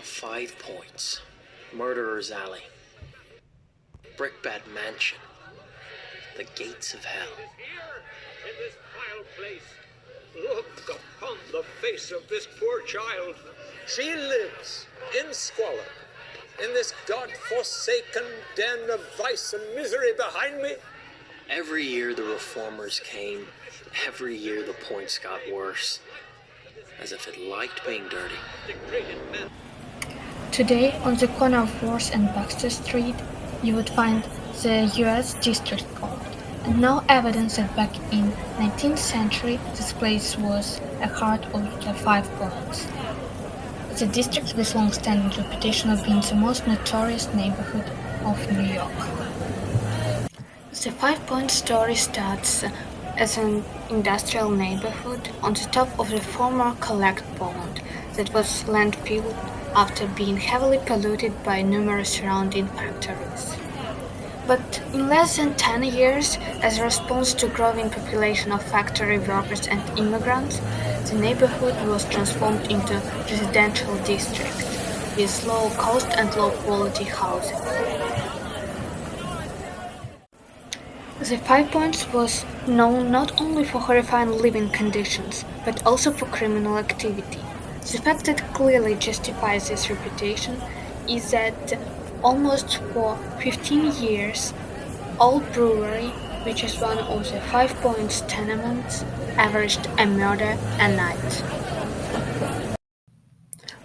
5 Points, Murderer's Alley, Brickbat Mansion, the Gates of Hell. Here, in this vile place, look upon the face of this poor child. She lives in squalor, in this God-forsaken den of vice and misery behind me. Every year the reformers came, every year the points got worse, as if it liked being dirty. Degraded men. Today, on the corner of Worth and Baxter Street, you would find the U.S. District Court, and no evidence that back in 19th century this place was a heart of the 5 Points. The district has a long-standing reputation of being the most notorious neighborhood of New York. The 5 Points story starts as an industrial neighborhood on the top of the former collect pond that was landfilled after being heavily polluted by numerous surrounding factories. But in less than 10 years, as a response to growing population of factory workers and immigrants, the neighborhood was transformed into residential district with low cost and low quality housing. The 5 Points was known not only for horrifying living conditions, but also for criminal activity. The fact that clearly justifies this reputation is that almost for 15 years, Old Brewery, which is one of the 5 Points tenements, averaged a murder a night.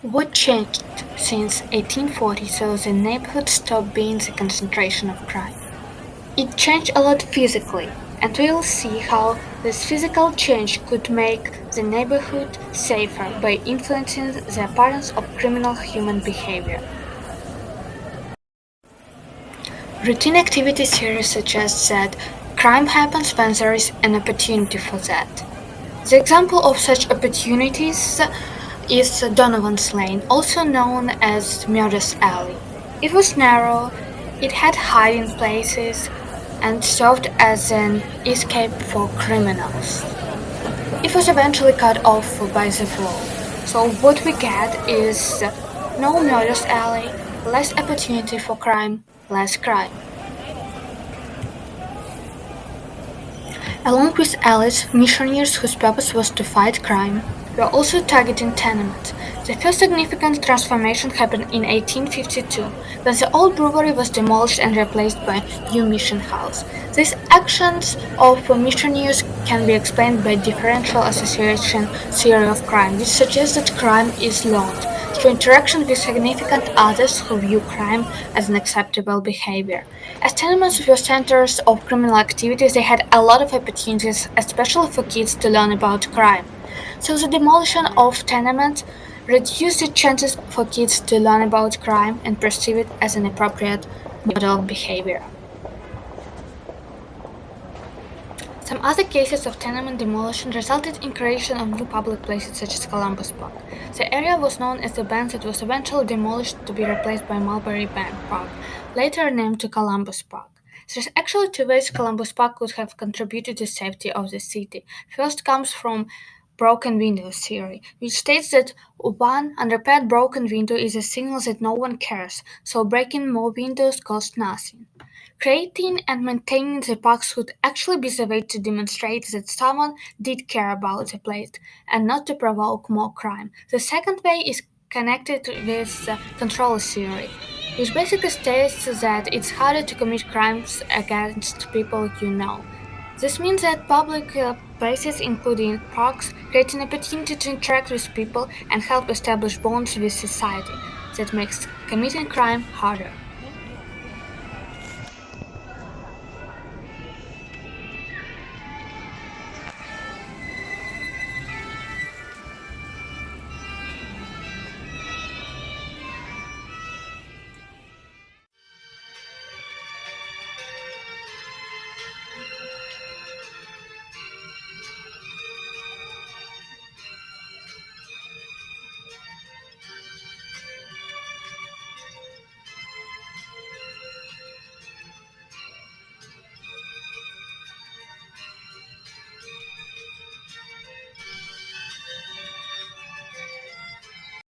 What changed since 1840 so the neighborhood stopped being the concentration of crime? It changed a lot physically, and we'll see how this physical change could make the neighborhood safer by influencing the appearance of criminal human behavior. Routine activity theory suggests that crime happens when there is an opportunity for that. The example of such opportunities is Donovan's Lane, also known as Murder's Alley. It was narrow, it had hiding places, and served as an escape for criminals. It was eventually cut off by the flow. So what we get is no Murder's Alley, less opportunity for crime, less crime. Along with alleys, missionaries whose purpose was to fight crime were also targeting tenements. The first significant transformation happened in 1852, when the old brewery was demolished and replaced by new mission house. These actions of missionaries can be explained by differential association theory of crime, which suggests that crime is learned through interaction with significant others who view crime as an acceptable behavior. As tenements were centers of criminal activities, they had a lot of opportunities, especially for kids, to learn about crime. So the demolition of tenements reduced the chances for kids to learn about crime and perceive it as an appropriate model of behavior. Some other cases of tenement demolition resulted in creation of new public places such as Columbus Park. The area was known as the Bend that was eventually demolished to be replaced by Mulberry Bend Park, later named to Columbus Park. There's actually 2 ways Columbus Park could have contributed to the safety of the city. First comes from broken windows theory, which states that one unrepaired broken window is a signal that no one cares, so breaking more windows costs nothing. Creating and maintaining the parks would actually be the way to demonstrate that someone did care about the place and not to provoke more crime. The second way is connected with control theory, which basically states that it's harder to commit crimes against people you know. This means that public places, including parks, create an opportunity to interact with people and help establish bonds with society that makes committing crime harder.